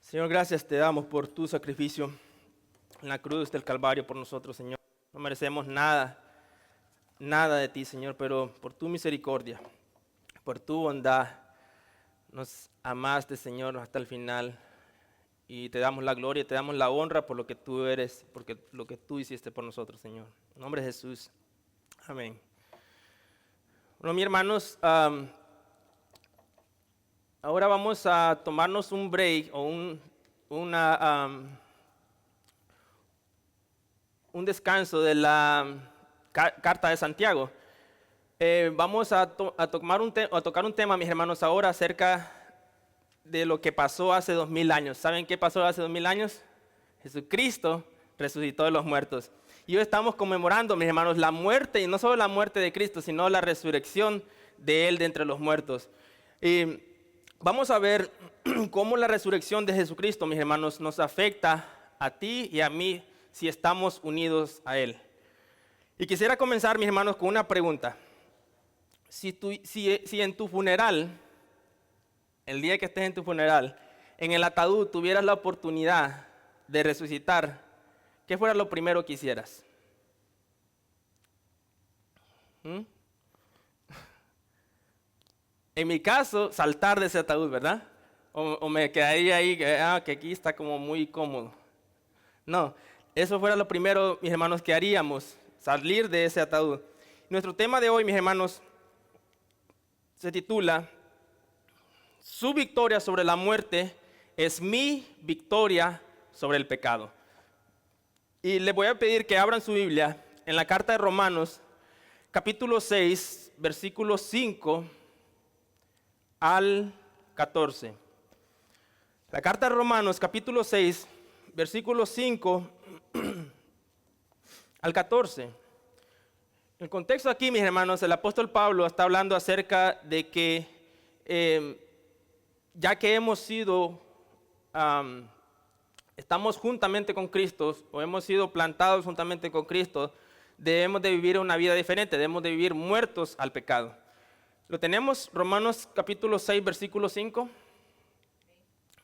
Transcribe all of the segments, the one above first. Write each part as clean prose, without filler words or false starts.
Señor, gracias te damos por tu sacrificio en la cruz del Calvario por nosotros, Señor. No merecemos nada, nada de ti, Señor, pero por tu misericordia, por tu bondad, nos amaste, Señor, hasta el final. Y te damos la gloria, te damos la honra por lo que tú eres, porque lo que tú hiciste por nosotros, Señor. En nombre de Jesús. Amén. Bueno, mis hermanos, ahora vamos a tomarnos un break o un descanso de la carta de Santiago. Vamos a tocar un tema, mis hermanos, ahora acerca de lo que pasó hace 2000 años. ¿Saben qué pasó hace 2000 años? Jesucristo resucitó de los muertos. Y hoy estamos conmemorando, mis hermanos, la muerte, y no solo la muerte de Cristo, sino la resurrección de Él de entre los muertos. Y vamos a ver cómo la resurrección de Jesucristo, mis hermanos, nos afecta a ti y a mí si estamos unidos a Él. Y quisiera comenzar, mis hermanos, con una pregunta. Si en tu funeral, el día que estés en tu funeral, en el ataúd tuvieras la oportunidad de resucitar, ¿qué fuera lo primero que hicieras? En mi caso, saltar de ese ataúd, ¿verdad? O me quedaría ahí, que aquí está como muy cómodo. No, eso fuera lo primero, mis hermanos, que haríamos, salir de ese ataúd. Nuestro tema de hoy, mis hermanos, se titula Su victoria sobre la muerte es mi victoria sobre el pecado. Y les voy a pedir que abran su Biblia en la carta de Romanos, capítulo 6, versículos 5 al 14. La carta de Romanos, capítulo 6, versículos 5 al 14. El contexto aquí, mis hermanos, el apóstol Pablo está hablando acerca de que ya que hemos sido, estamos juntamente con Cristo, o hemos sido plantados juntamente con Cristo, debemos de vivir una vida diferente, debemos de vivir muertos al pecado. ¿Lo tenemos? Romanos capítulo 6, versículo 5.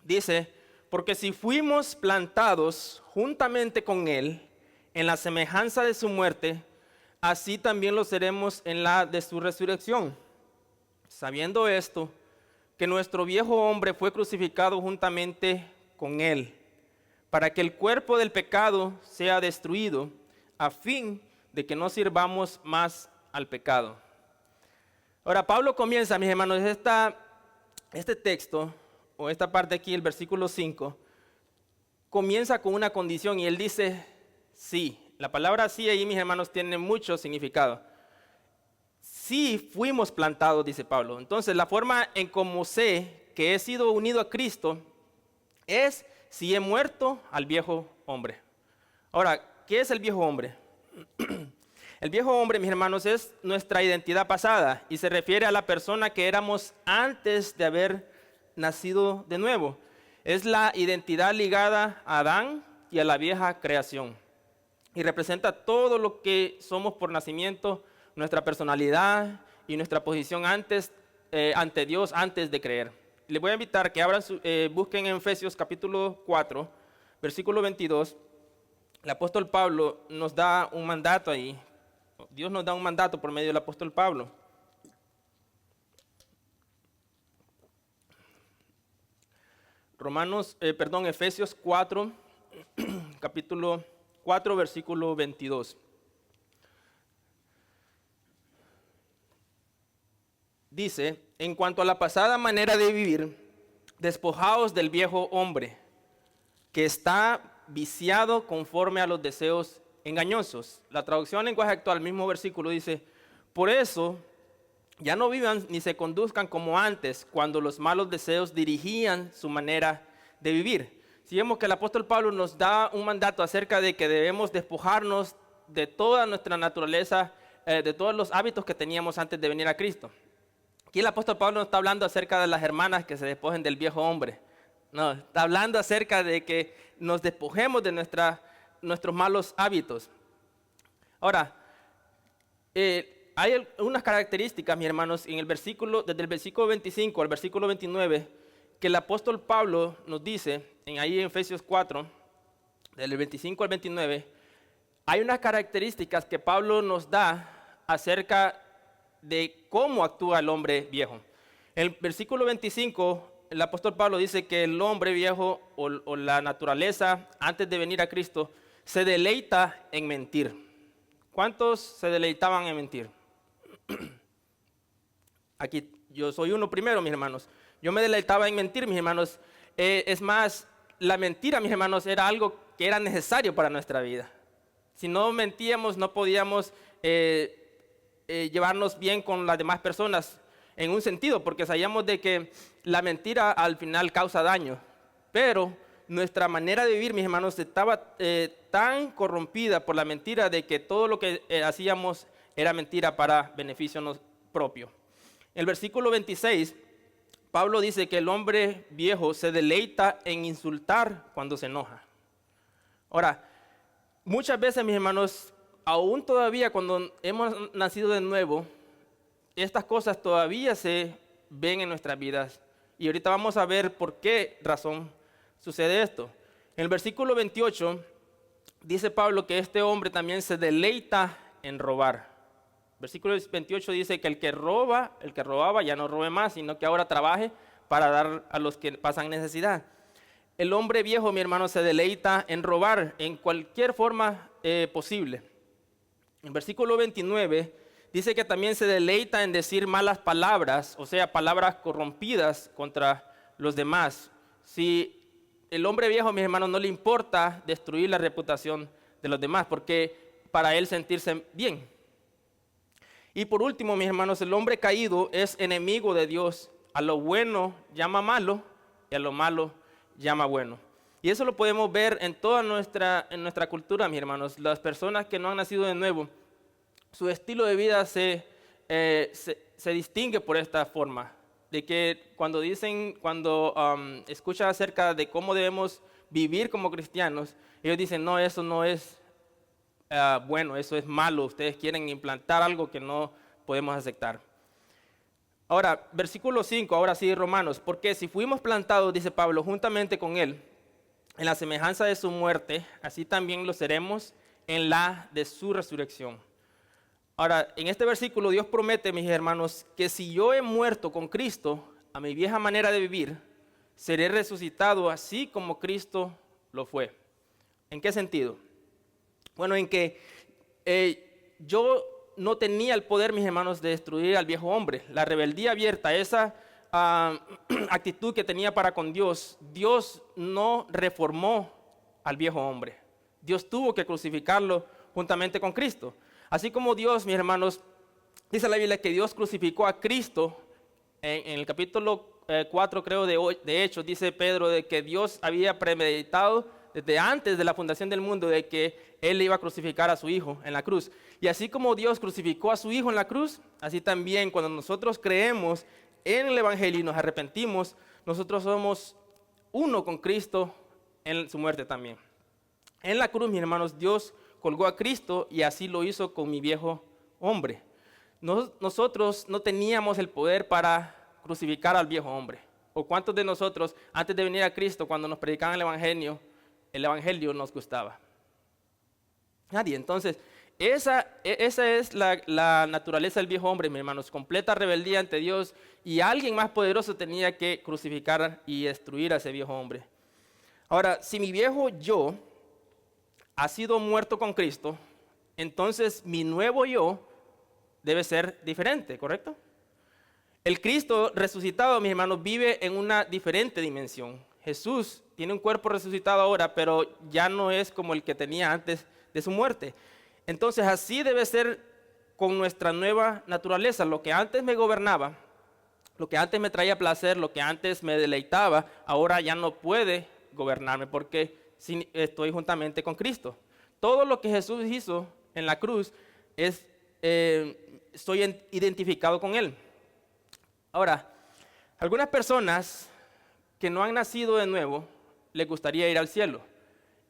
Dice, porque si fuimos plantados juntamente con Él en la semejanza de su muerte, así también lo seremos en la de su resurrección. Sabiendo esto, que nuestro viejo hombre fue crucificado juntamente con Él, para que el cuerpo del pecado sea destruido, a fin de que no sirvamos más al pecado. Ahora, Pablo comienza, mis hermanos, este texto, o esta parte aquí, el versículo 5, comienza con una condición y él dice, sí. La palabra sí ahí, mis hermanos, tiene mucho significado. Sí fuimos plantados, dice Pablo. Entonces, la forma en cómo sé que he sido unido a Cristo es si he muerto al viejo hombre. Ahora, ¿qué es el viejo hombre? El viejo hombre, mis hermanos, es nuestra identidad pasada y se refiere a la persona que éramos antes de haber nacido de nuevo. Es la identidad ligada a Adán y a la vieja creación. Y representa todo lo que somos por nacimiento, nuestra personalidad y nuestra posición ante Dios antes de creer. Les voy a invitar que busquen en Efesios capítulo 4, versículo 22. El apóstol Pablo nos da un mandato ahí. Dios nos da un mandato por medio del apóstol Pablo. Efesios 4, capítulo 4, versículo 22. Dice, en cuanto a la pasada manera de vivir, despojaos del viejo hombre, que está viciado conforme a los deseos engañosos. La traducción en lenguaje actual, el mismo versículo dice, por eso ya no vivan ni se conduzcan como antes, cuando los malos deseos dirigían su manera de vivir. Si vemos que el apóstol Pablo nos da un mandato acerca de que debemos despojarnos de toda nuestra naturaleza, de todos los hábitos que teníamos antes de venir a Cristo. Aquí el apóstol Pablo no está hablando acerca de las hermanas que se despojen del viejo hombre. No, está hablando acerca de que nos despojemos de nuestros malos hábitos. Ahora, hay unas características, mis hermanos, desde el versículo 25 al versículo 29, que el apóstol Pablo nos dice, ahí en Efesios 4, del 25 al 29, hay unas características que Pablo nos da acerca de cómo actúa el hombre viejo. En el versículo 25, el apóstol Pablo dice que el hombre viejo o la naturaleza, antes de venir a Cristo, se deleita en mentir. ¿Cuántos se deleitaban en mentir? Aquí yo soy uno primero, mis hermanos. Yo me deleitaba en mentir, mis hermanos. Es más, la mentira, mis hermanos, era algo que era necesario para nuestra vida. Si no mentíamos, no podíamos llevarnos bien con las demás personas en un sentido, porque sabíamos de que la mentira al final causa daño. Pero nuestra manera de vivir, mis hermanos, estaba tan corrompida por la mentira de que todo lo que hacíamos era mentira para beneficio propio. En el versículo 26, Pablo dice que el hombre viejo se deleita en insultar cuando se enoja. Ahora, muchas veces, mis hermanos, aún todavía cuando hemos nacido de nuevo, estas cosas todavía se ven en nuestras vidas. Y ahorita vamos a ver por qué razón sucede esto. En el versículo 28 dice Pablo que este hombre también se deleita en robar. Versículo 28 dice que el que robaba ya no robe más, sino que ahora trabaje para dar a los que pasan necesidad. El hombre viejo, mi hermano, se deleita en robar en cualquier forma posible. En versículo 29 dice que también se deleita en decir malas palabras, o sea, palabras corrompidas contra los demás. Si el hombre viejo, mis hermanos, no le importa destruir la reputación de los demás, porque para él sentirse bien. Y por último, mis hermanos, el hombre caído es enemigo de Dios. A lo bueno llama malo y a lo malo llama bueno. Y eso lo podemos ver en toda nuestra cultura, mis hermanos. Las personas que no han nacido de nuevo, su estilo de vida se distingue por esta forma. De que cuando escuchan acerca de cómo debemos vivir como cristianos, ellos dicen, no, eso no es bueno, eso es malo, ustedes quieren implantar algo que no podemos aceptar. Ahora, versículo 5, ahora sí, Romanos, porque si fuimos plantados, dice Pablo, juntamente con él, en la semejanza de su muerte, así también lo seremos en la de su resurrección. Ahora, en este versículo Dios promete, mis hermanos, que si yo he muerto con Cristo a mi vieja manera de vivir, seré resucitado así como Cristo lo fue. ¿En qué sentido? Bueno, en que yo no tenía el poder, mis hermanos, de destruir al viejo hombre. La rebeldía abierta, esa actitud que tenía para con Dios, Dios no reformó al viejo hombre. Dios tuvo que crucificarlo juntamente con Cristo. Así como Dios, mis hermanos, dice la Biblia que Dios crucificó a Cristo, en el capítulo 4, creo, de Hechos, dice Pedro, de que Dios había premeditado desde antes de la fundación del mundo, de que Él iba a crucificar a su Hijo en la cruz. Y así como Dios crucificó a su Hijo en la cruz, así también cuando nosotros creemos en el Evangelio y nos arrepentimos, nosotros somos uno con Cristo en su muerte también. En la cruz, mis hermanos, Dios colgó a Cristo y así lo hizo con mi viejo hombre. Nosotros no teníamos el poder para crucificar al viejo hombre. ¿O cuántos de nosotros, antes de venir a Cristo, cuando nos predicaban el Evangelio nos gustaba? Nadie. Entonces, esa es la naturaleza del viejo hombre, mis hermanos, completa rebeldía ante Dios, y alguien más poderoso tenía que crucificar y destruir a ese viejo hombre. Ahora, si mi viejo yo ha sido muerto con Cristo, entonces mi nuevo yo debe ser diferente, ¿correcto? El Cristo resucitado, mis hermanos, vive en una diferente dimensión. Jesús tiene un cuerpo resucitado ahora, pero ya no es como el que tenía antes de su muerte. Entonces así debe ser con nuestra nueva naturaleza. Lo que antes me gobernaba, lo que antes me traía placer, lo que antes me deleitaba, ahora ya no puede gobernarme porque estoy juntamente con Cristo. Todo lo que Jesús hizo en la cruz estoy identificado con Él. Ahora, algunas personas que no han nacido de nuevo les gustaría ir al cielo.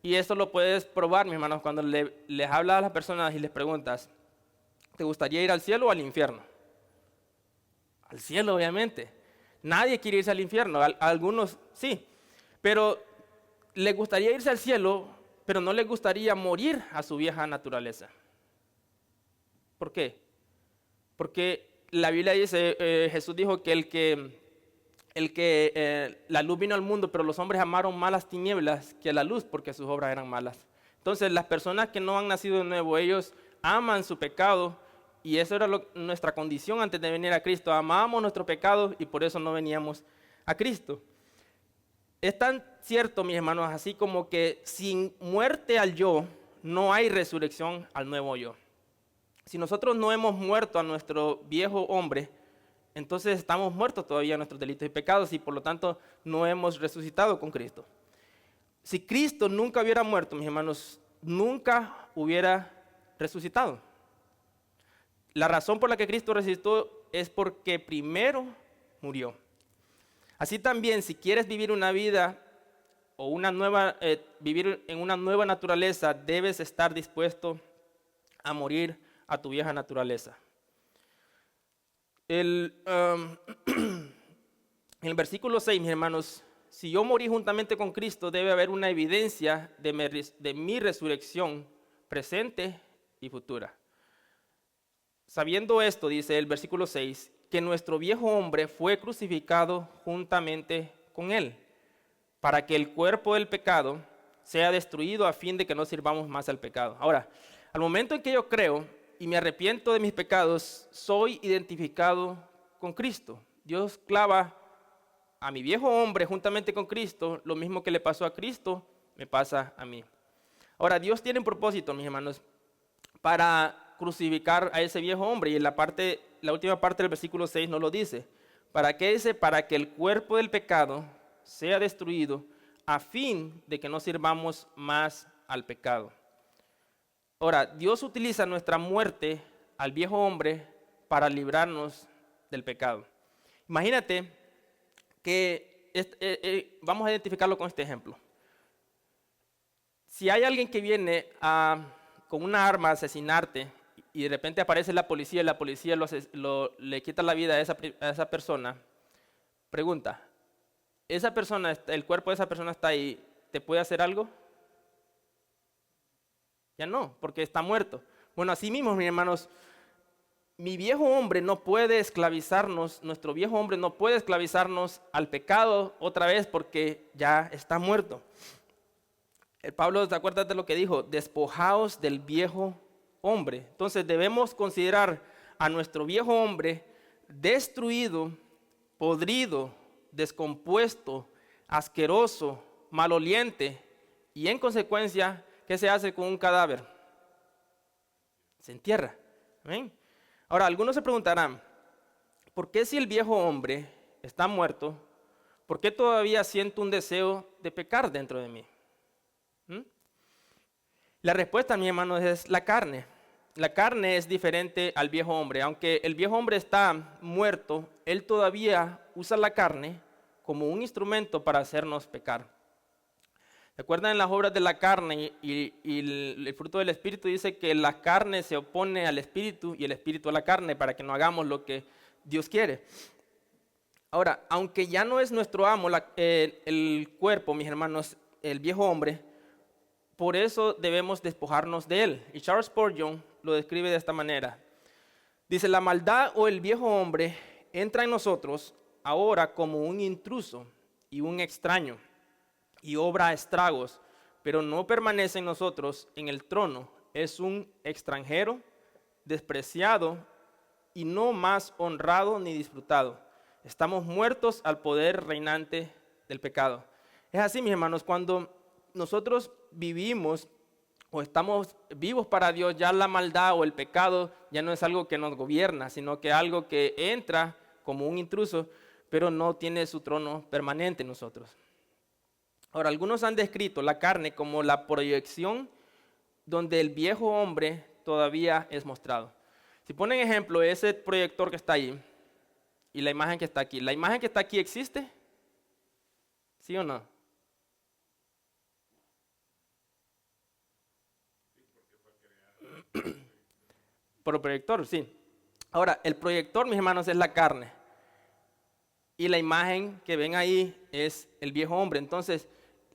Y eso lo puedes probar, mis hermanos, cuando les hablas a las personas y les preguntas, ¿te gustaría ir al cielo o al infierno? Al cielo, obviamente. Nadie quiere irse al infierno, algunos sí, pero les gustaría irse al cielo, pero no les gustaría morir a su vieja naturaleza. ¿Por qué? Porque la Biblia dice, Jesús dijo que la luz vino al mundo, pero los hombres amaron más las tinieblas que la luz porque sus obras eran malas. Entonces las personas que no han nacido de nuevo, ellos aman su pecado y eso era nuestra condición antes de venir a Cristo. Amábamos nuestro pecado y por eso no veníamos a Cristo. Es tan cierto, mis hermanos, así como que sin muerte al yo, no hay resurrección al nuevo yo. Si nosotros no hemos muerto a nuestro viejo hombre, entonces estamos muertos todavía a nuestros delitos y pecados y por lo tanto no hemos resucitado con Cristo. Si Cristo nunca hubiera muerto, mis hermanos, nunca hubiera resucitado. La razón por la que Cristo resucitó es porque primero murió. Así también, si quieres vivir una vida o vivir en una nueva naturaleza, debes estar dispuesto a morir a tu vieja naturaleza. En el versículo 6, mis hermanos, si yo morí juntamente con Cristo, debe haber una evidencia de mi resurrección presente y futura. Sabiendo esto, dice el versículo 6, que nuestro viejo hombre fue crucificado juntamente con él, para que el cuerpo del pecado sea destruido a fin de que no sirvamos más al pecado. Ahora, al momento en que yo creo y me arrepiento de mis pecados, soy identificado con Cristo. Dios clava a mi viejo hombre juntamente con Cristo, lo mismo que le pasó a Cristo, me pasa a mí. Ahora, Dios tiene un propósito, mis hermanos, para crucificar a ese viejo hombre, y la última parte del versículo 6 nos lo dice. ¿Para qué dice? Para que el cuerpo del pecado sea destruido, a fin de que no sirvamos más al pecado. Ahora, Dios utiliza nuestra muerte al viejo hombre para librarnos del pecado. Imagínate que vamos a identificarlo con este ejemplo. Si hay alguien que viene con una arma a asesinarte y de repente aparece la policía y la policía le quita la vida a esa persona, pregunta, el cuerpo de esa persona está ahí, ¿te puede hacer algo? Ya no, porque está muerto. Bueno, así mismo, mis hermanos, mi viejo hombre no puede esclavizarnos, nuestro viejo hombre no puede esclavizarnos al pecado otra vez porque ya está muerto. El Pablo, ¿te acuerdas de lo que dijo? Despojaos del viejo hombre. Entonces debemos considerar a nuestro viejo hombre destruido, podrido, descompuesto, asqueroso, maloliente y en consecuencia, ¿qué se hace con un cadáver? Se entierra. ¿Ven? Ahora, algunos se preguntarán, ¿por qué si el viejo hombre está muerto, por qué todavía siento un deseo de pecar dentro de mí? La respuesta, mi hermano, es la carne. La carne es diferente al viejo hombre. Aunque el viejo hombre está muerto, él todavía usa la carne como un instrumento para hacernos pecar. ¿Recuerdan las obras de la carne y el fruto del Espíritu? Dice que la carne se opone al Espíritu y el Espíritu a la carne para que no hagamos lo que Dios quiere. Ahora, aunque ya no es nuestro amo el cuerpo, mis hermanos, el viejo hombre, por eso debemos despojarnos de él. Y Charles Spurgeon lo describe de esta manera. Dice, la maldad o el viejo hombre entra en nosotros ahora como un intruso y un extraño y obra estragos, pero no permanece en nosotros en el trono. Es un extranjero, despreciado y no más honrado ni disfrutado. Estamos muertos al poder reinante del pecado. Es así, mis hermanos, cuando nosotros vivimos o estamos vivos para Dios, ya la maldad o el pecado ya no es algo que nos gobierna, sino que algo que entra como un intruso, pero no tiene su trono permanente en nosotros. Ahora, algunos han descrito la carne como la proyección donde el viejo hombre todavía es mostrado. Si ponen ejemplo, ese proyector que está ahí y la imagen que está aquí, ¿la imagen que está aquí existe? ¿Sí o no? Por el proyector, sí. Ahora, el proyector, mis hermanos, es la carne. y la imagen que ven ahí es el viejo hombre. Entonces,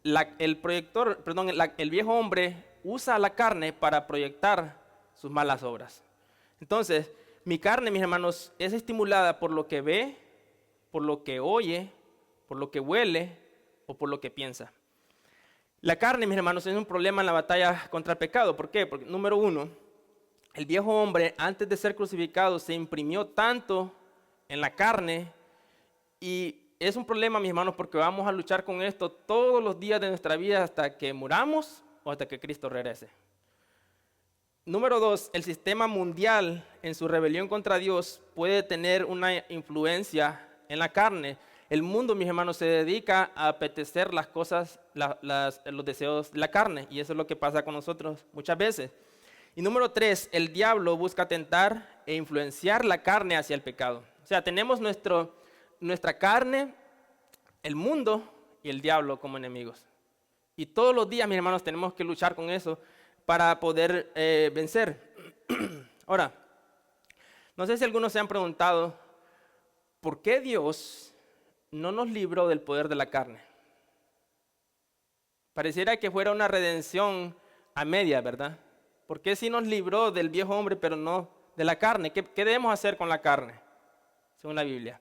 el viejo hombre usa la carne para proyectar sus malas obras. Entonces, mi carne, mis hermanos, es estimulada por lo que ve, por lo que oye, por lo que huele o por lo que piensa. La carne, mis hermanos, es un problema en la batalla contra el pecado. ¿Por qué? Porque, número uno, el viejo hombre, antes de ser crucificado, se imprimió tanto en la carne, y es un problema, mis hermanos, porque vamos a luchar con esto todos los días de nuestra vida hasta que muramos o hasta que Cristo regrese. Número dos, el sistema mundial en su rebelión contra Dios puede tener una influencia en la carne. El mundo, mis hermanos, se dedica a apetecer las cosas, los deseos de la carne, y eso es lo que pasa con nosotros muchas veces. Y número tres, el diablo busca tentar e influenciar la carne hacia el pecado. O sea, tenemos nuestra carne, el mundo y el diablo como enemigos. Y todos los días, mis hermanos, tenemos que luchar con eso para poder vencer. Ahora, no sé si algunos se han preguntado, ¿por qué Dios no nos libró del poder de la carne? Pareciera que fuera una redención a media, ¿verdad? ¿Por qué sí nos libró del viejo hombre, pero no de la carne? ¿Qué debemos hacer con la carne, según la Biblia?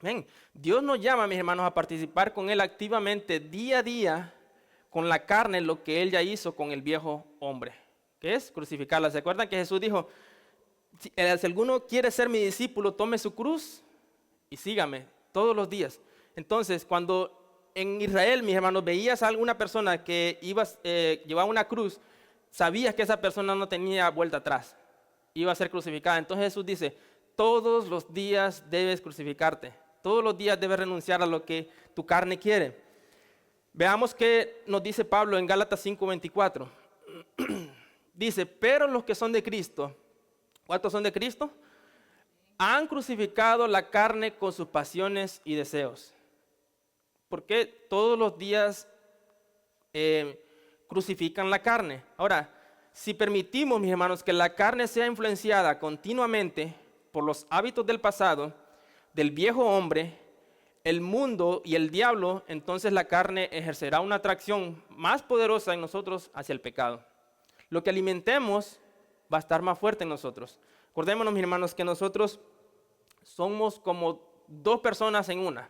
Ven, Dios nos llama, mis hermanos, a participar con Él activamente día a día con la carne, lo que Él ya hizo con el viejo hombre, que es crucificarla. ¿Se acuerdan que Jesús dijo, si alguno quiere ser mi discípulo, tome su cruz y sígame todos los días? Entonces, cuando en Israel, mis hermanos, veías a alguna persona que llevaba una cruz, sabías que esa persona no tenía vuelta atrás, iba a ser crucificada. Entonces Jesús dice, todos los días debes crucificarte, todos los días debes renunciar a lo que tu carne quiere. Veamos qué nos dice Pablo en Gálatas 5:24. Dice, pero los que son de Cristo, ¿cuántos son de Cristo? Han crucificado la carne con sus pasiones y deseos. ¿Por qué todos los días crucifican la carne? Ahora, si permitimos, mis hermanos, que la carne sea influenciada continuamente por los hábitos del pasado, del viejo hombre, el mundo y el diablo, entonces la carne ejercerá una atracción más poderosa en nosotros hacia el pecado. Lo que alimentemos va a estar más fuerte en nosotros. Acordémonos, mis hermanos, que nosotros somos como dos personas en una.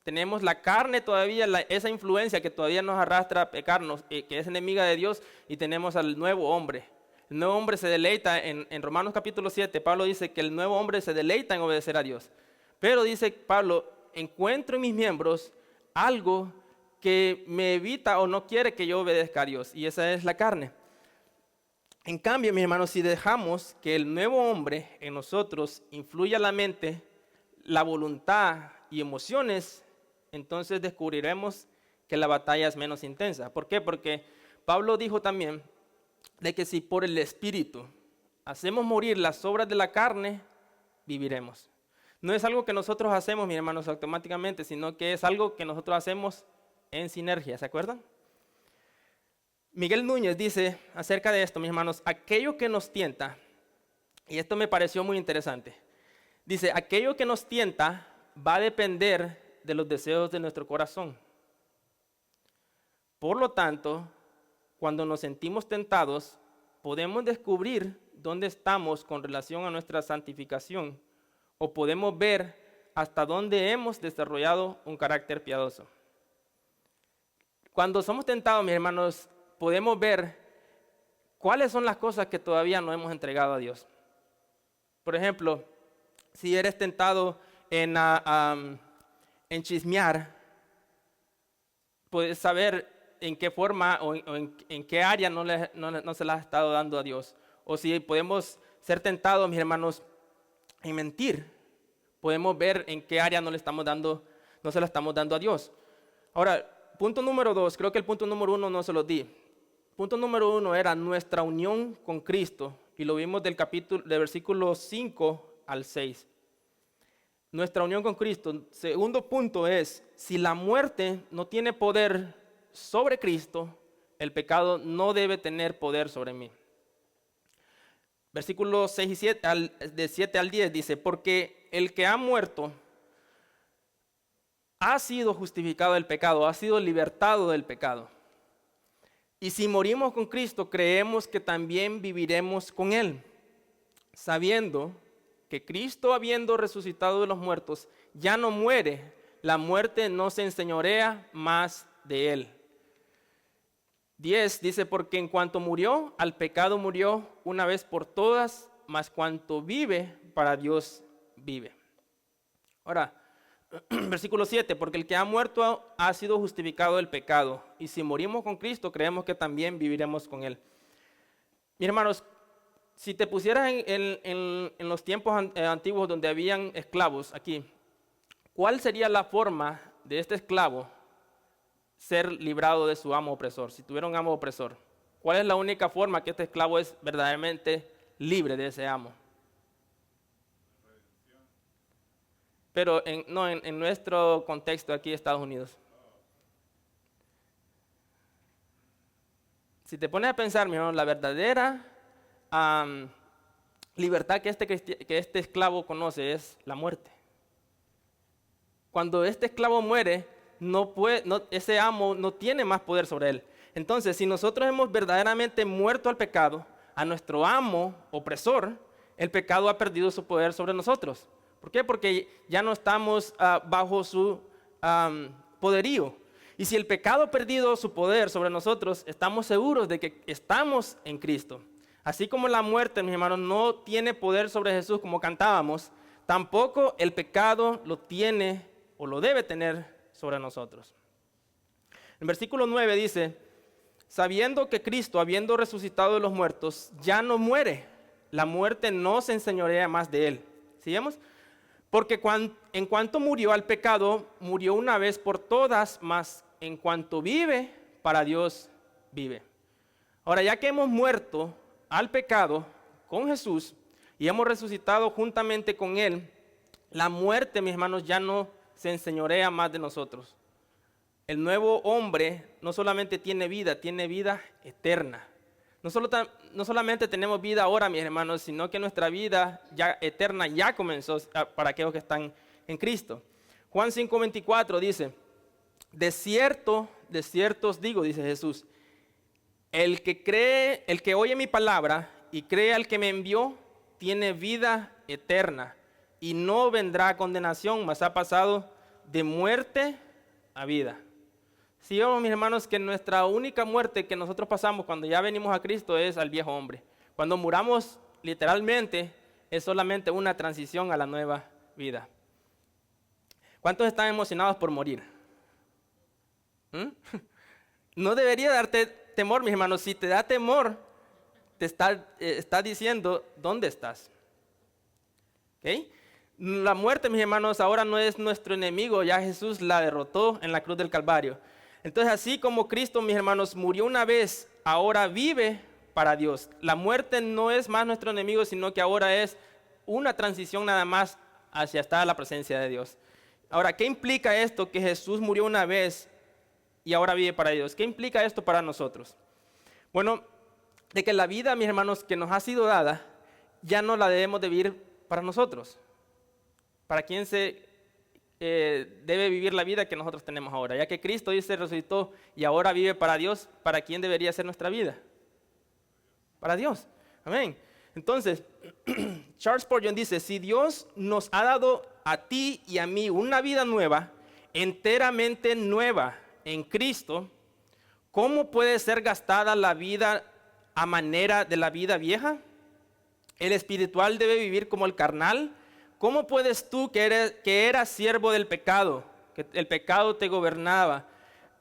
Tenemos la carne todavía, esa influencia que todavía nos arrastra a pecarnos, que es enemiga de Dios, y tenemos al nuevo hombre. El nuevo hombre se deleita, en Romanos capítulo 7, Pablo dice que el nuevo hombre se deleita en obedecer a Dios. Pero dice Pablo, encuentro en mis miembros algo que me evita o no quiere que yo obedezca a Dios, y esa es la carne. En cambio, mis hermanos, si dejamos que el nuevo hombre en nosotros influya la mente, la voluntad y emociones, entonces descubriremos que la batalla es menos intensa. ¿Por qué? Porque Pablo dijo también de que si por el Espíritu hacemos morir las obras de la carne, viviremos. No es algo que nosotros hacemos, mis hermanos, automáticamente, sino que es algo que nosotros hacemos en sinergia, ¿se acuerdan? Miguel Núñez dice acerca de esto, mis hermanos, aquello que nos tienta, y esto me pareció muy interesante, dice, aquello que nos tienta va a depender de los deseos de nuestro corazón. Por lo tanto, cuando nos sentimos tentados, podemos descubrir dónde estamos con relación a nuestra santificación, o podemos ver hasta dónde hemos desarrollado un carácter piadoso. Cuando somos tentados, mis hermanos, podemos ver cuáles son las cosas que todavía no hemos entregado a Dios. Por ejemplo, si eres tentado en chismear, puedes saber en qué forma o en qué área no se la has estado dando a Dios. O si podemos ser tentados, mis hermanos, en mentir, podemos ver en qué área no se la estamos dando a Dios. Ahora, punto número 2, creo que el punto número 1 no se lo di. Punto número 1 era nuestra unión con Cristo, y lo vimos del versículo 5 al 6. Nuestra unión con Cristo. Segundo punto es, si la muerte no tiene poder sobre Cristo, el pecado no debe tener poder sobre mí. Versículos 6 y 7, de 7 al 10 dice, porque el que ha muerto ha sido justificado del pecado, ha sido libertado del pecado. Y si morimos con Cristo, creemos que también viviremos con Él, sabiendo que Cristo, habiendo resucitado de los muertos, ya no muere, la muerte no se enseñorea más de Él. 10 dice, porque en cuanto murió, al pecado murió una vez por todas, mas cuanto vive, para Dios vive. Ahora, versículo 7, porque el que ha muerto ha sido justificado del pecado, y si morimos con Cristo, creemos que también viviremos con Él. Mis hermanos, si te pusieras en los tiempos antiguos donde habían esclavos aquí, ¿cuál sería la forma de este esclavo ser librado de su amo opresor? Si tuviera un amo opresor, ¿cuál es la única forma que este esclavo es verdaderamente libre de ese amo? Pero en nuestro contexto aquí en Estados Unidos. Si te pones a pensar, mi hermano, la verdadera libertad que este esclavo conoce es la muerte. Cuando este esclavo muere, ese amo no tiene más poder sobre él. Entonces, si nosotros hemos verdaderamente muerto al pecado, a nuestro amo opresor, el pecado ha perdido su poder sobre nosotros. ¿Por qué? Porque ya no estamos bajo su poderío. Y si el pecado ha perdido su poder sobre nosotros, estamos seguros de que estamos en Cristo. Así como la muerte, mis hermanos, no tiene poder sobre Jesús como cantábamos, tampoco el pecado lo tiene o lo debe tener sobre nosotros. En versículo 9 dice, sabiendo que Cristo, habiendo resucitado de los muertos, ya no muere, la muerte no se enseñorea más de él. ¿Sigamos? Porque en cuanto murió al pecado, murió una vez por todas, mas en cuanto vive, para Dios vive. Ahora, ya que hemos muerto al pecado con Jesús y hemos resucitado juntamente con Él, la muerte, mis hermanos, ya no se enseñorea más de nosotros. El nuevo hombre no solamente tiene vida eterna. No solamente tenemos vida ahora, mis hermanos, sino que nuestra vida ya eterna ya comenzó para aquellos que están en Cristo. Juan 5:24 dice, de cierto os digo, dice Jesús, el que oye mi palabra y cree al que me envió, tiene vida eterna y no vendrá a condenación, mas ha pasado de muerte a vida. Si vemos, mis hermanos, que nuestra única muerte que nosotros pasamos cuando ya venimos a Cristo es al viejo hombre. Cuando muramos, literalmente, es solamente una transición a la nueva vida. ¿Cuántos están emocionados por morir? No debería darte temor, mis hermanos. Si te da temor, te está diciendo dónde estás. ¿Okay? La muerte, mis hermanos, ahora no es nuestro enemigo. Ya Jesús la derrotó en la cruz del Calvario. Entonces, así como Cristo, mis hermanos, murió una vez, ahora vive para Dios. La muerte no es más nuestro enemigo, sino que ahora es una transición nada más hacia estar a la presencia de Dios. Ahora, ¿qué implica esto? Que Jesús murió una vez y ahora vive para Dios. ¿Qué implica esto para nosotros? Bueno, de que la vida, mis hermanos, que nos ha sido dada, ya no la debemos de vivir para nosotros. ¿Para quién se debe vivir la vida que nosotros tenemos ahora? Ya que Cristo dice resucitó y ahora vive para Dios, ¿para quién debería ser nuestra vida? Para Dios. Amén. Entonces, Charles Spurgeon dice, si Dios nos ha dado a ti y a mí una vida nueva, enteramente nueva en Cristo, ¿cómo puede ser gastada la vida a manera de la vida vieja? El espiritual debe vivir como el carnal. ¿Cómo puedes tú, que eras siervo del pecado, que el pecado te gobernaba,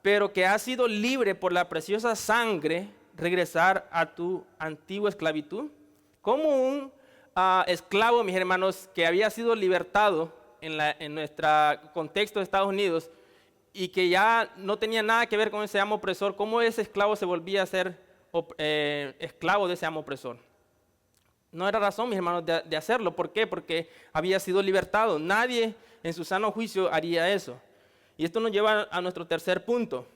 pero que has sido libre por la preciosa sangre, regresar a tu antigua esclavitud? ¿Cómo un esclavo, mis hermanos, que había sido libertado en nuestro contexto de Estados Unidos y que ya no tenía nada que ver con ese amo opresor, cómo ese esclavo se volvía a ser esclavo de ese amo opresor? No era razón, mis hermanos, de hacerlo. ¿Por qué? Porque había sido libertado. Nadie en su sano juicio haría eso. Y esto nos lleva a nuestro tercer punto.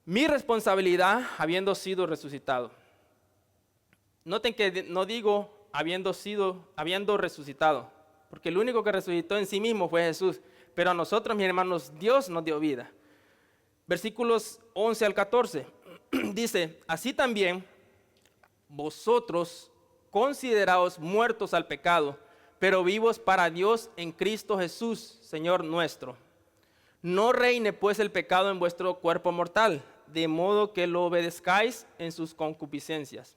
Mi responsabilidad habiendo sido resucitado. Noten que no digo habiendo resucitado. Porque el único que resucitó en sí mismo fue Jesús. Pero a nosotros, mis hermanos, Dios nos dio vida. Versículos 11 al 14. Dice, así también vosotros consideraos muertos al pecado, pero vivos para Dios en Cristo Jesús, Señor nuestro. No reine pues el pecado en vuestro cuerpo mortal, de modo que lo obedezcáis en sus concupiscencias.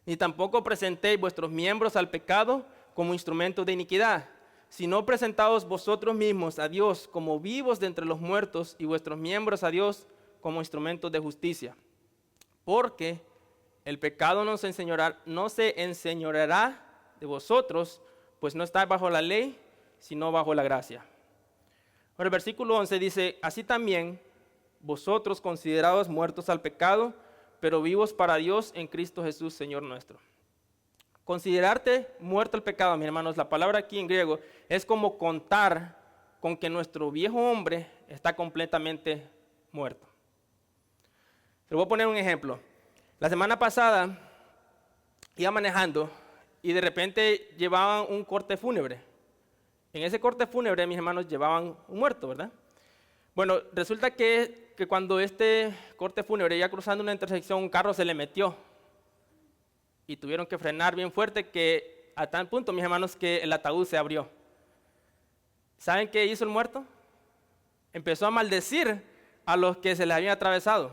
Ni tampoco presentéis vuestros miembros al pecado como instrumentos de iniquidad, sino presentaos vosotros mismos a Dios como vivos de entre los muertos y vuestros miembros a Dios como instrumentos de justicia. Porque el pecado no se enseñoreará de vosotros, pues no estáis bajo la ley, sino bajo la gracia. Ahora el versículo 11 dice, así también vosotros considerados muertos al pecado, pero vivos para Dios en Cristo Jesús, Señor nuestro. Considerarte muerto al pecado, mis hermanos, la palabra aquí en griego es como contar con que nuestro viejo hombre está completamente muerto. Te voy a poner un ejemplo. La semana pasada iba manejando y de repente llevaban un corte fúnebre. En ese corte fúnebre, mis hermanos, llevaban un muerto, ¿verdad? Bueno, resulta que cuando este corte fúnebre iba cruzando una intersección, un carro se le metió y tuvieron que frenar bien fuerte, que a tal punto, mis hermanos, que el ataúd se abrió. ¿Saben qué hizo el muerto? Empezó a maldecir a los que se les habían atravesado.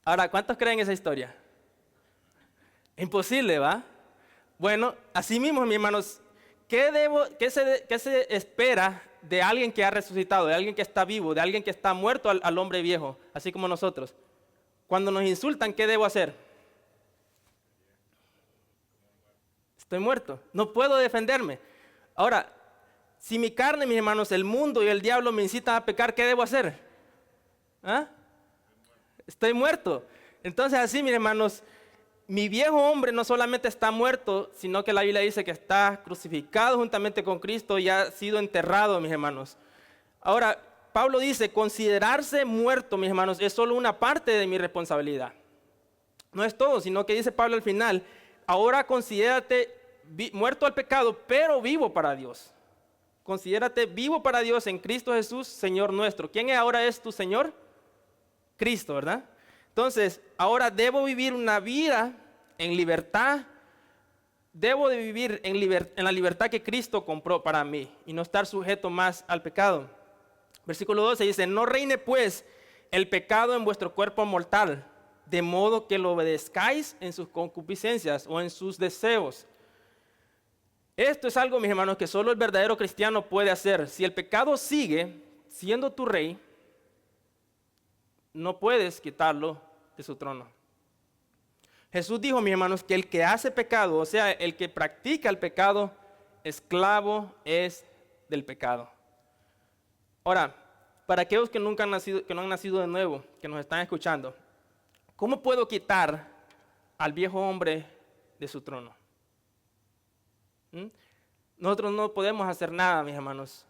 Ahora, ¿cuántos creen esa historia? Imposible, ¿va? Bueno, así mismo, mis hermanos, ¿qué se espera de alguien que ha resucitado, de alguien que está vivo, de alguien que está muerto al hombre viejo, así como nosotros? Cuando nos insultan, ¿qué debo hacer? Estoy muerto, no puedo defenderme. Ahora, si mi carne, mis hermanos, el mundo y el diablo me incitan a pecar, ¿qué debo hacer? ¿Ah? Estoy muerto. Entonces así, mis hermanos, mi viejo hombre no solamente está muerto, sino que la Biblia dice que está crucificado juntamente con Cristo y ha sido enterrado, mis hermanos. Ahora, Pablo dice, considerarse muerto, mis hermanos, es solo una parte de mi responsabilidad. No es todo, sino que dice Pablo al final, ahora considérate muerto al pecado, pero vivo para Dios. Considérate vivo para Dios en Cristo Jesús, Señor nuestro. ¿Quién ahora es tu Señor? Cristo, ¿verdad? Entonces, ahora debo vivir una vida en libertad. Debo de vivir en la libertad que Cristo compró para mí y no estar sujeto más al pecado. Versículo 12 dice, no reine pues el pecado en vuestro cuerpo mortal, de modo que lo obedezcáis en sus concupiscencias o en sus deseos. Esto es algo, mis hermanos, que solo el verdadero cristiano puede hacer. Si el pecado sigue siendo tu rey, no puedes quitarlo de su trono. Jesús dijo, mis hermanos, que el que hace pecado, o sea, el que practica el pecado, esclavo es del pecado. Ahora, para aquellos que nunca han nacido, que no han nacido de nuevo, que nos están escuchando, ¿cómo puedo quitar al viejo hombre de su trono? Nosotros no podemos hacer nada, mis hermanos.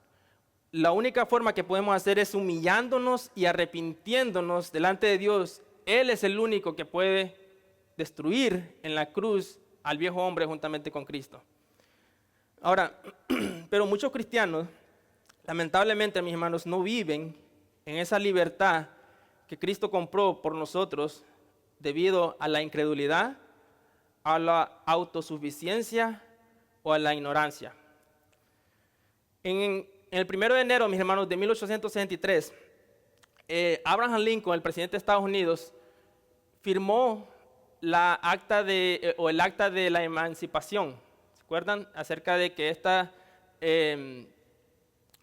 La única forma que podemos hacer es humillándonos y arrepintiéndonos delante de Dios. Él es el único que puede destruir en la cruz al viejo hombre juntamente con Cristo. Ahora, pero muchos cristianos, lamentablemente, mis hermanos, no viven en esa libertad que Cristo compró por nosotros debido a la incredulidad, a la autosuficiencia o a la ignorancia. En el 1 de enero, mis hermanos, de 1863, Abraham Lincoln, el presidente de Estados Unidos, firmó el acta de la emancipación. ¿Se acuerdan? Acerca de que esta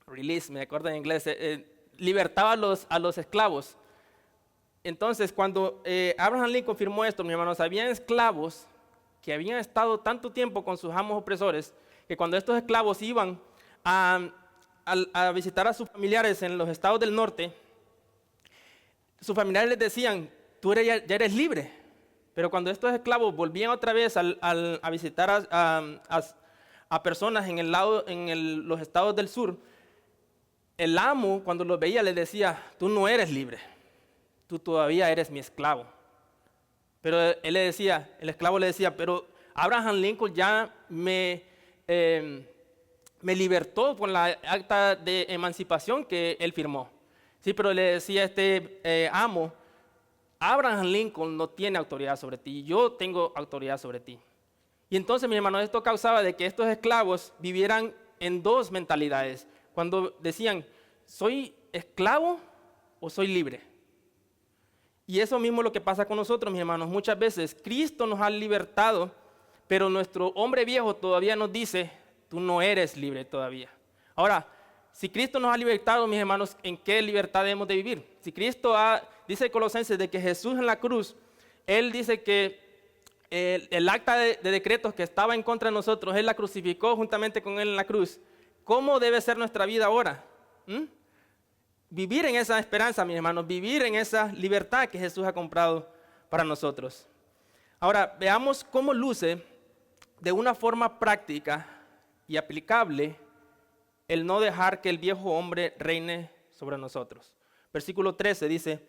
release, me acuerdo en inglés, libertaba a los esclavos. Entonces, cuando Abraham Lincoln firmó esto, mis hermanos, habían esclavos que habían estado tanto tiempo con sus amos opresores, que cuando estos esclavos iban a visitar a sus familiares en los estados del norte, sus familiares les decían, tú ya eres libre. Pero cuando estos esclavos volvían otra vez a visitar a personas en los estados del sur, el amo, cuando los veía, les decía, tú no eres libre, tú todavía eres mi esclavo. Pero él le decía, el esclavo le decía, pero Abraham Lincoln ya me libertó con la acta de emancipación que él firmó. Sí, pero le decía este amo, Abraham Lincoln no tiene autoridad sobre ti, yo tengo autoridad sobre ti. Y entonces, mi hermano, esto causaba de que estos esclavos vivieran en dos mentalidades. Cuando decían, ¿soy esclavo o soy libre? Y eso mismo es lo que pasa con nosotros, mis hermanos. Muchas veces Cristo nos ha libertado, pero nuestro hombre viejo todavía nos dice, tú no eres libre todavía. Ahora, si Cristo nos ha libertado, mis hermanos, ¿en qué libertad debemos de vivir? Si Cristo dice Colosenses de que Jesús en la cruz, Él dice que el acta de decretos que estaba en contra de nosotros, Él la crucificó juntamente con Él en la cruz. ¿Cómo debe ser nuestra vida ahora? Vivir en esa esperanza, mis hermanos, vivir en esa libertad que Jesús ha comprado para nosotros. Ahora, veamos cómo luce de una forma práctica y aplicable el no dejar que el viejo hombre reine sobre nosotros. Versículo 13 dice,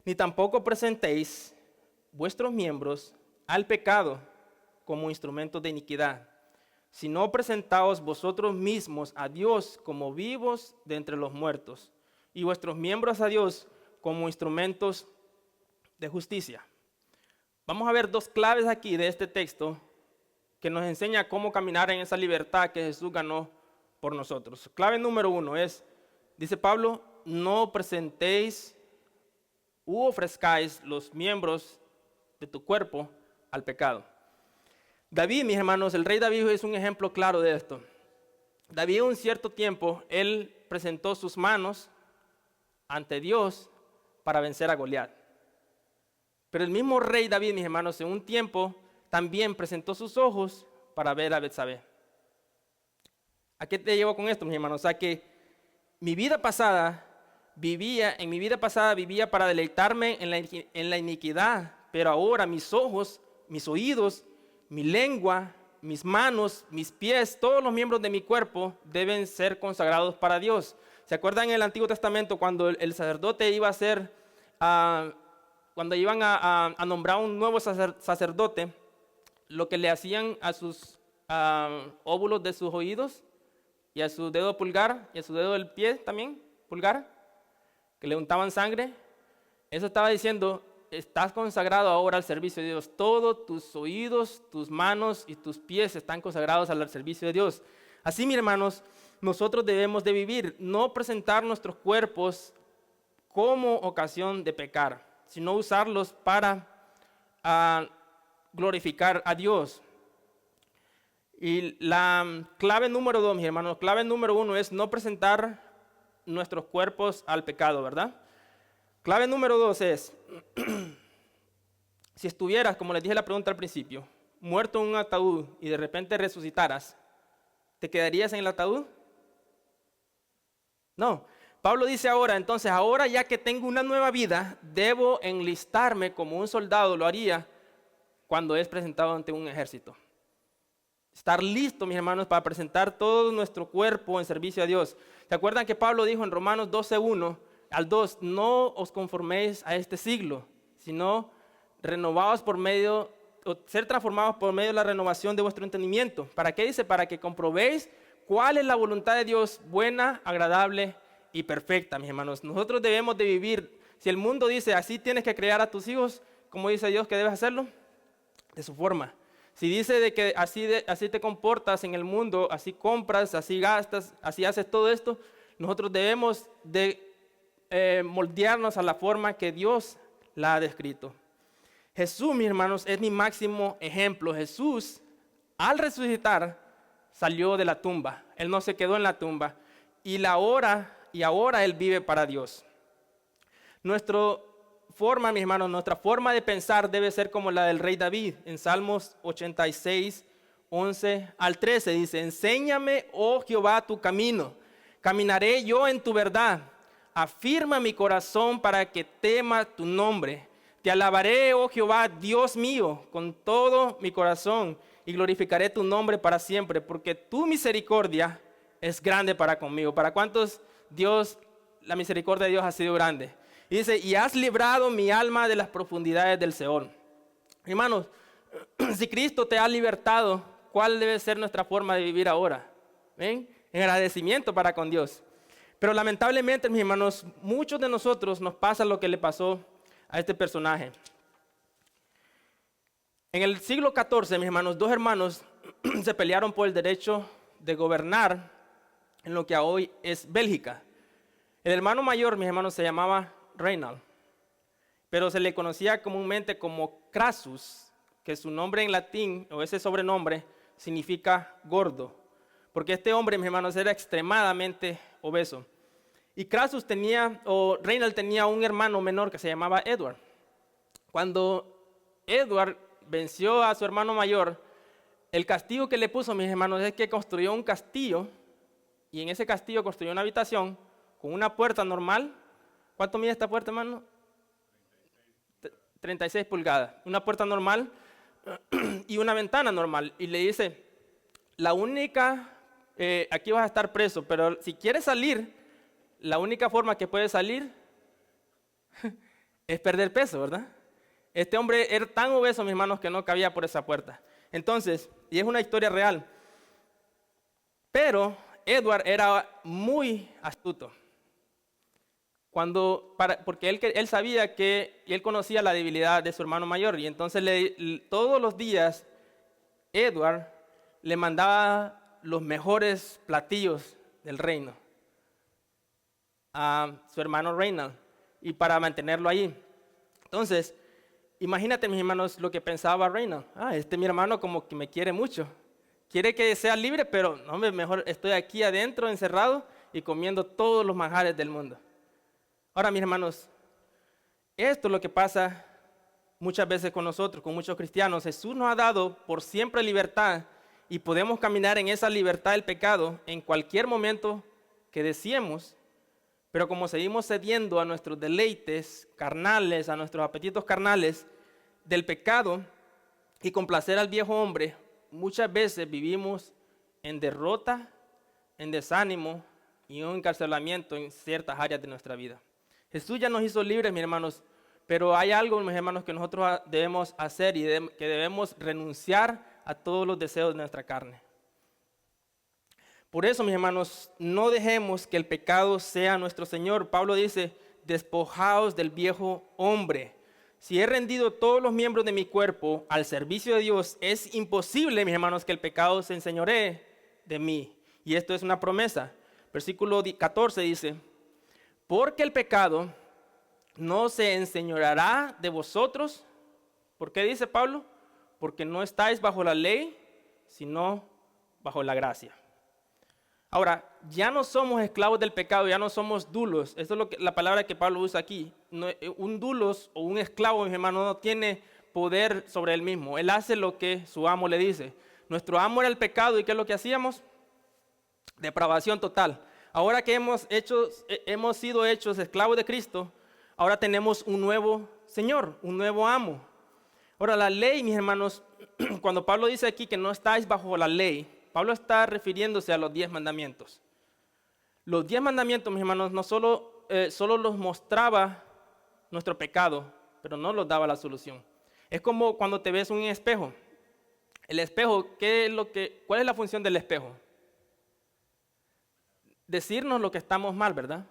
ni tampoco presentéis vuestros miembros al pecado como instrumentos de iniquidad, sino presentaos vosotros mismos a Dios como vivos de entre los muertos, y vuestros miembros a Dios como instrumentos de justicia. Vamos a ver dos claves aquí de este texto que nos enseña cómo caminar en esa libertad que Jesús ganó por nosotros. Clave número 1 es, dice Pablo, no presentéis u ofrezcáis los miembros de tu cuerpo al pecado. David, mis hermanos, el rey David es un ejemplo claro de esto. David, un cierto tiempo, él presentó sus manos ante Dios para vencer a Goliat. Pero el mismo rey David, mis hermanos, en un tiempo también presentó sus ojos para ver a Betsabé. ¿A qué te llevo con esto, mis hermanos? A que mi vida pasada vivía para deleitarme en la iniquidad, pero ahora mis ojos, mis oídos, mi lengua, mis manos, mis pies, todos los miembros de mi cuerpo deben ser consagrados para Dios. ¿Se acuerdan en el Antiguo Testamento cuando el sacerdote iba a hacer, cuando iban a nombrar un nuevo sacerdote, lo que le hacían a sus óvulos de sus oídos y a su dedo pulgar y a su dedo del pie también, pulgar, que le untaban sangre? Eso estaba diciendo, estás consagrado ahora al servicio de Dios. Todos tus oídos, tus manos y tus pies están consagrados al servicio de Dios. Así, mis hermanos, nosotros debemos de vivir, no presentar nuestros cuerpos como ocasión de pecar, sino usarlos para glorificar a Dios. Y la clave número 2, mis hermanos, clave número 1 es no presentar nuestros cuerpos al pecado, ¿verdad? Clave número 2 es, si estuvieras, como les dije la pregunta al principio, muerto en un ataúd y de repente resucitaras, ¿te quedarías en el ataúd? No. Pablo dice ahora, entonces, ahora ya que tengo una nueva vida, debo enlistarme como un soldado, lo haría cuando es presentado ante un ejército. Estar listo, mis hermanos, para presentar todo nuestro cuerpo en servicio a Dios. ¿Se acuerdan que Pablo dijo en Romanos 12:1 al 2, no os conforméis a este siglo, sino renovados por medio, o ser transformados por medio de la renovación de vuestro entendimiento? ¿Para qué dice? Para que comprobéis cuál es la voluntad de Dios, buena, agradable y perfecta, mis hermanos. Nosotros debemos de vivir, si el mundo dice, así tienes que criar a tus hijos, ¿cómo dice Dios que debes hacerlo? De su forma. Si dice de que así te comportas en el mundo, así compras, así gastas, así haces todo esto, nosotros debemos de moldearnos a la forma que Dios la ha descrito. Jesús, mis hermanos, es mi máximo ejemplo. Jesús, al resucitar, salió de la tumba. Él no se quedó en la tumba. Y ahora Él vive para Dios. Nuestra forma, mis hermanos, nuestra forma de pensar debe ser como la del rey David. En Salmos 86, 11 al 13 dice, enséñame, oh Jehová, tu camino. Caminaré yo en tu verdad. Afirma mi corazón para que tema tu nombre. Te alabaré, oh Jehová, Dios mío, con todo mi corazón y glorificaré tu nombre para siempre, porque tu misericordia es grande para conmigo. ¿Para cuántos la misericordia de Dios ha sido grande? Y dice, y has librado mi alma de las profundidades del Seol. Hermanos, si Cristo te ha libertado, ¿cuál debe ser nuestra forma de vivir ahora? ¿Ven? En agradecimiento para con Dios. Pero lamentablemente, mis hermanos, muchos de nosotros nos pasa lo que le pasó a este personaje. En el siglo XIV, mis hermanos, dos hermanos se pelearon por el derecho de gobernar en lo que hoy es Bélgica. El hermano mayor, mis hermanos, se llamaba Reinald, pero se le conocía comúnmente como Crassus, que su nombre en latín, o ese sobrenombre, significa gordo, porque este hombre, mis hermanos, era extremadamente obeso. Y Crassus Reinald tenía un hermano menor que se llamaba Edward. Cuando Edward venció a su hermano mayor, el castigo que le puso, mis hermanos, es que construyó un castillo, y en ese castillo construyó una habitación con una puerta normal. ¿Cuánto mide esta puerta, hermano? 36 pulgadas. Una puerta normal y una ventana normal. Y le dice, aquí vas a estar preso, pero si quieres salir, la única forma que puedes salir es perder peso, ¿verdad? Este hombre era tan obeso, mis hermanos, que no cabía por esa puerta. Entonces, y es una historia real, pero Edward era muy astuto. Porque él sabía y él conocía la debilidad de su hermano mayor, y entonces todos los días Edward le mandaba los mejores platillos del reino a su hermano Reinald, y para mantenerlo ahí. Entonces, imagínate, mis hermanos, lo que pensaba Reinald. Mi hermano como que me quiere mucho, quiere que sea libre, pero no, mejor estoy aquí adentro encerrado y comiendo todos los manjares del mundo. Ahora, mis hermanos, esto es lo que pasa muchas veces con nosotros, con muchos cristianos. Jesús nos ha dado por siempre libertad, y podemos caminar en esa libertad del pecado en cualquier momento que deseemos, pero como seguimos cediendo a nuestros deleites carnales, a nuestros apetitos carnales del pecado y complacer al viejo hombre, muchas veces vivimos en derrota, en desánimo y en un encarcelamiento en ciertas áreas de nuestra vida. Jesús ya nos hizo libres, mis hermanos, pero hay algo, mis hermanos, que nosotros debemos hacer y que debemos renunciar a todos los deseos de nuestra carne. Por eso, mis hermanos, no dejemos que el pecado sea nuestro Señor. Pablo dice, despojaos del viejo hombre. Si he rendido todos los miembros de mi cuerpo al servicio de Dios, es imposible, mis hermanos, que el pecado se enseñoree de mí. Y esto es una promesa. Versículo 14 dice, porque el pecado no se enseñoreará de vosotros. ¿Por qué dice Pablo? Porque no estáis bajo la ley, sino bajo la gracia. Ahora, ya no somos esclavos del pecado, ya no somos dulos. Eso es la palabra que Pablo usa aquí. Un dulos o un esclavo, mis hermanos, no tiene poder sobre él mismo. Él hace lo que su amo le dice. Nuestro amo era el pecado, ¿y qué es lo que hacíamos? Depravación total. Ahora que hemos sido hechos esclavos de Cristo, ahora tenemos un nuevo Señor, un nuevo amo. Ahora, la ley, mis hermanos, cuando Pablo dice aquí que no estáis bajo la ley, Pablo está refiriéndose a los 10 mandamientos. Los 10 mandamientos, mis hermanos, no solo los mostraba nuestro pecado, pero no nos daba la solución. Es como cuando te ves en un espejo. El espejo, ¿cuál es la función del espejo? Decirnos lo que estamos mal, ¿verdad?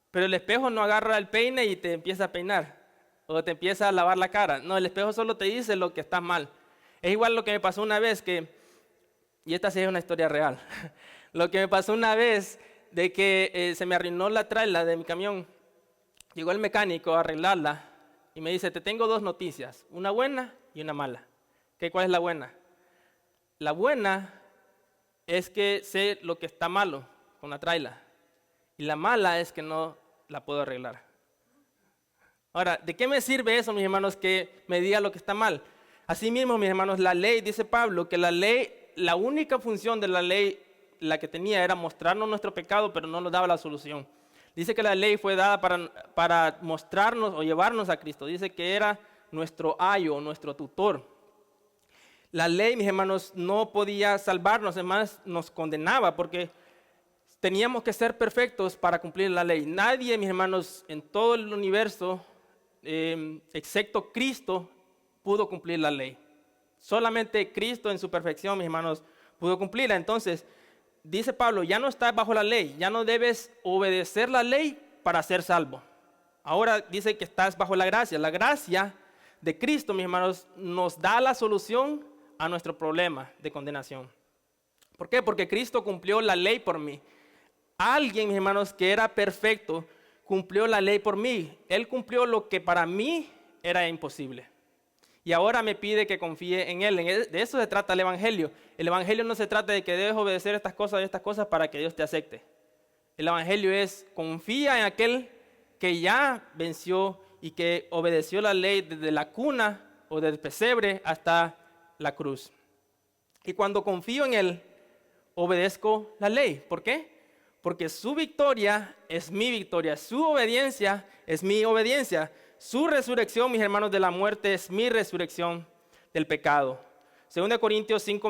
Pero el espejo no agarra el peine y te empieza a peinar, o te empieza a lavar la cara. No, el espejo solo te dice lo que está mal. Es igual lo que me pasó una vez y esta sí es una historia real. Lo que me pasó una vez de que se me arruinó la traila de mi camión. Llegó el mecánico a arreglarla y me dice, te tengo 2 noticias, una buena y una mala. ¿Cuál es la buena? La buena es que sé lo que está malo con la traila, y la mala es que no la puedo arreglar. Ahora, ¿de qué me sirve eso, mis hermanos, que me diga lo que está mal? Asimismo, mis hermanos, la ley, dice Pablo, que la única función de la ley, la que tenía, era mostrarnos nuestro pecado, pero no nos daba la solución. Dice que la ley fue dada para mostrarnos o llevarnos a Cristo. Dice que era nuestro ayo, nuestro tutor. La ley, mis hermanos, no podía salvarnos, además nos condenaba, porque teníamos que ser perfectos para cumplir la ley. Nadie, mis hermanos, en todo el universo, excepto Cristo, pudo cumplir la ley. Solamente Cristo en su perfección, mis hermanos, pudo cumplirla. Entonces, dice Pablo, ya no estás bajo la ley, ya no debes obedecer la ley para ser salvo. Ahora dice que estás bajo la gracia. La gracia de Cristo, mis hermanos, nos da la solución a nuestro problema de condenación. ¿Por qué? Porque Cristo cumplió la ley por mí. Alguien, mis hermanos, que era perfecto, cumplió la ley por mí. Él cumplió lo que para mí era imposible. Y ahora me pide que confíe en Él. De eso se trata el Evangelio. El Evangelio no se trata de que debes obedecer estas cosas y estas cosas para que Dios te acepte. El Evangelio es confía en aquel que ya venció y que obedeció la ley desde la cuna o del pesebre hasta la cruz. Y cuando confío en Él, obedezco la ley. ¿Por qué? Porque su victoria es mi victoria, su obediencia es mi obediencia. Su resurrección, mis hermanos, de la muerte es mi resurrección del pecado. 2 Corintios 5,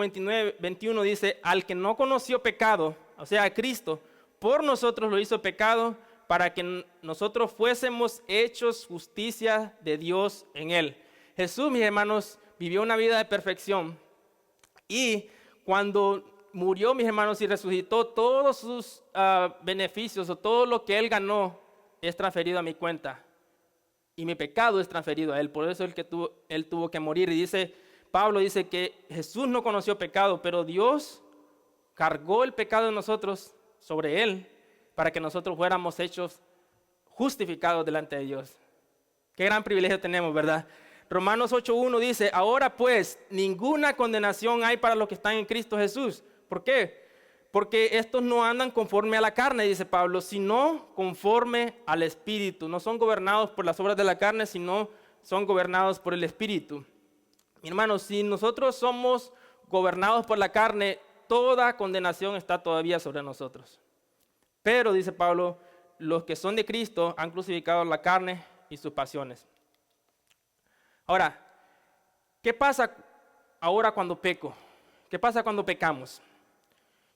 21 dice, al que no conoció pecado, o sea, a Cristo, por nosotros lo hizo pecado para que nosotros fuésemos hechos justicia de Dios en Él. Jesús, mis hermanos, vivió una vida de perfección y cuando murió, mis hermanos, y resucitó, todos sus beneficios o todo lo que Él ganó es transferido a mi cuenta. Y mi pecado es transferido a Él. Por eso Él tuvo que morir. Y Pablo dice que Jesús no conoció pecado, pero Dios cargó el pecado de nosotros sobre Él para que nosotros fuéramos hechos justificados delante de Dios. Qué gran privilegio tenemos, ¿verdad? Romanos 8:1 dice, ahora pues, ninguna condenación hay para los que están en Cristo Jesús. ¿Por qué? Porque estos no andan conforme a la carne, dice Pablo, sino conforme al Espíritu. No son gobernados por las obras de la carne, sino son gobernados por el Espíritu. Mi hermano, si nosotros somos gobernados por la carne, toda condenación está todavía sobre nosotros. Pero, dice Pablo, los que son de Cristo han crucificado la carne y sus pasiones. Ahora, ¿qué pasa ahora cuando peco? ¿Qué pasa cuando pecamos?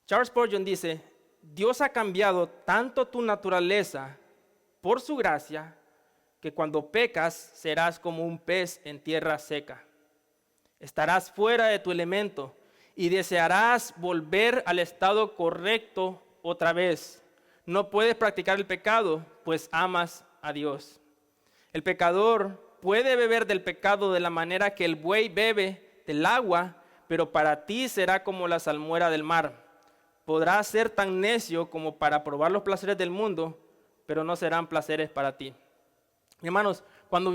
Charles Spurgeon dice, Dios ha cambiado tanto tu naturaleza por su gracia, que cuando pecas serás como un pez en tierra seca. Estarás fuera de tu elemento y desearás volver al estado correcto otra vez. No puedes practicar el pecado, pues amas a Dios. El pecador puede beber del pecado de la manera que el buey bebe del agua, pero para ti será como la salmuera del mar. Podrás ser tan necio como para probar los placeres del mundo, pero no serán placeres para ti. Hermanos, cuando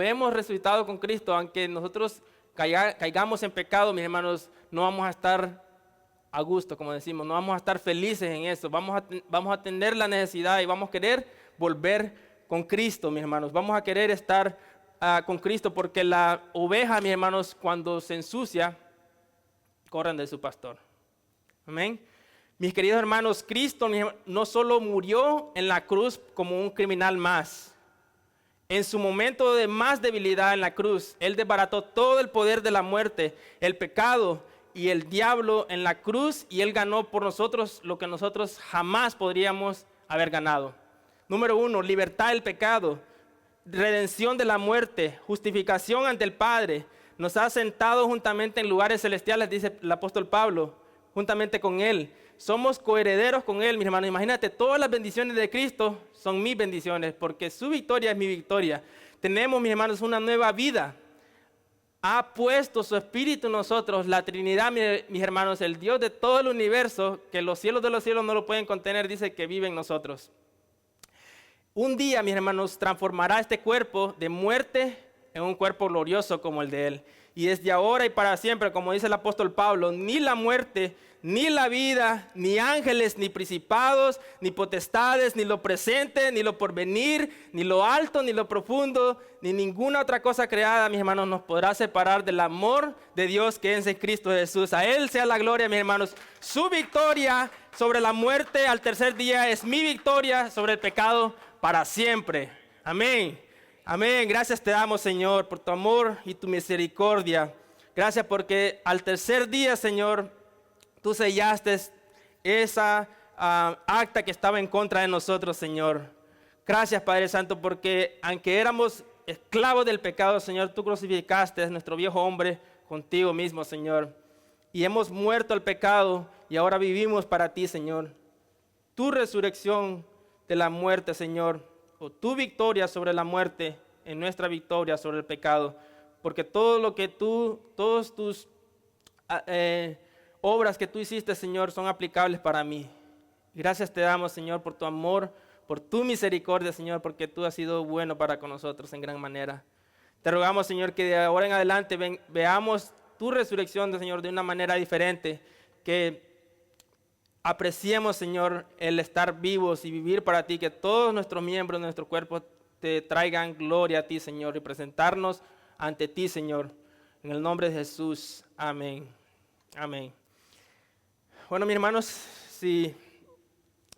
hemos resucitado con Cristo, aunque nosotros caigamos en pecado, mis hermanos, no vamos a estar a gusto, como decimos, no vamos a estar felices en eso. Vamos a tener la necesidad y vamos a querer volver con Cristo, mis hermanos. Vamos a querer estar con Cristo porque la oveja, mis hermanos, cuando se ensucia, corren de su pastor. Amén. Mis queridos hermanos, Cristo no solo murió en la cruz como un criminal más. En su momento de más debilidad en la cruz, Él desbarató todo el poder de la muerte, el pecado y el diablo en la cruz, y Él ganó por nosotros lo que nosotros jamás podríamos haber ganado. Número 1, libertad del pecado, redención de la muerte, justificación ante el Padre. Nos ha sentado juntamente en lugares celestiales, dice el apóstol Pablo, juntamente con Él. Somos coherederos con Él, mis hermanos. Imagínate, todas las bendiciones de Cristo son mis bendiciones, porque su victoria es mi victoria. Tenemos, mis hermanos, una nueva vida. Ha puesto su Espíritu en nosotros, la Trinidad, mis hermanos, el Dios de todo el universo, que los cielos de los cielos no lo pueden contener, dice que vive en nosotros. Un día, mis hermanos, transformará este cuerpo de muerte en un cuerpo glorioso como el de Él. Y desde ahora y para siempre, como dice el apóstol Pablo, ni la muerte, ni la vida, ni ángeles, ni principados, ni potestades, ni lo presente, ni lo porvenir, ni lo alto, ni lo profundo, ni ninguna otra cosa creada, mis hermanos, nos podrá separar del amor de Dios que es en Cristo Jesús. A Él sea la gloria, mis hermanos. Su victoria sobre la muerte al tercer día es mi victoria sobre el pecado para siempre. Amén. Amén. Gracias te damos, Señor, por tu amor y tu misericordia. Gracias porque al tercer día, Señor, tú sellaste esa acta que estaba en contra de nosotros, Señor. Gracias, Padre Santo, porque aunque éramos esclavos del pecado, Señor, tú crucificaste a nuestro viejo hombre contigo mismo, Señor. Y hemos muerto al pecado y ahora vivimos para ti, Señor. Tu resurrección de la muerte, Señor, o tu victoria sobre la muerte en nuestra victoria sobre el pecado, porque todo lo que todos tus obras que tú hiciste, Señor, son aplicables para mí. Gracias te damos, Señor, por tu amor, por tu misericordia, Señor, porque tú has sido bueno para con nosotros en gran manera. Te rogamos, Señor, que de ahora en adelante veamos tu resurrección, Señor, de una manera diferente, que apreciemos, Señor, el estar vivos y vivir para ti, que todos nuestros miembros de nuestro cuerpo te traigan gloria a ti, Señor, y presentarnos ante ti, Señor. En el nombre de Jesús. Amén. Amén. Bueno, mis hermanos, si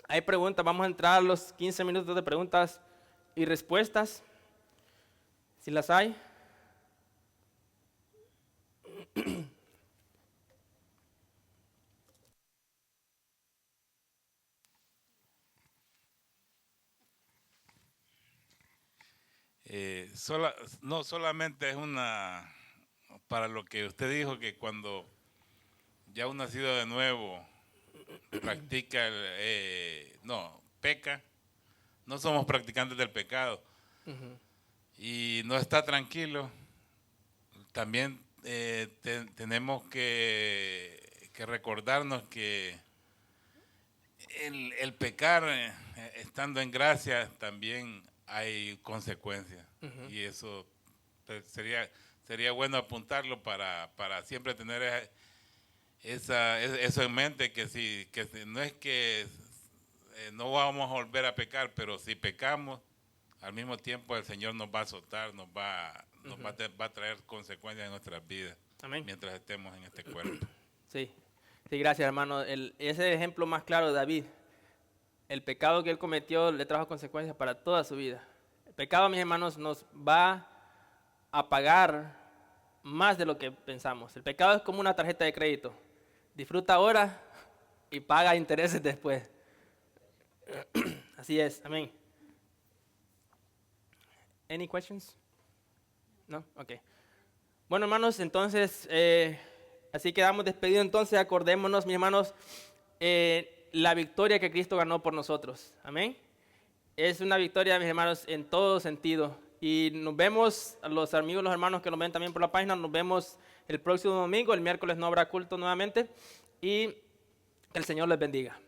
hay preguntas, vamos a entrar a los 15 minutos de preguntas y respuestas. Si las hay. No solamente es para lo que usted dijo, que cuando ya un nacido de nuevo practica, peca, no somos practicantes del pecado y no está tranquilo, también tenemos que recordarnos que el pecar, estando en gracia, también hay consecuencias. Y eso sería bueno apuntarlo para siempre tener eso en mente, que no es que no vamos a volver a pecar, pero si pecamos, al mismo tiempo el Señor nos va a azotar, va a traer consecuencias en nuestras vidas. Amén. Mientras estemos en este cuerpo. Sí, gracias, hermano. Ese ejemplo más claro de David, el pecado que él cometió le trajo consecuencias para toda su vida. El pecado, mis hermanos, nos va a pagar más de lo que pensamos. El pecado es como una tarjeta de crédito. Disfruta ahora y paga intereses después. Así es, amén. Any questions? No, ok. Bueno, hermanos, entonces, así quedamos despedidos. Entonces, acordémonos, mis hermanos, la victoria que Cristo ganó por nosotros. Amén. Es una victoria, mis hermanos, en todo sentido. Y nos vemos, a los amigos, los hermanos que nos ven también por la página, nos vemos el próximo domingo. El miércoles no habrá culto nuevamente. Y que el Señor les bendiga.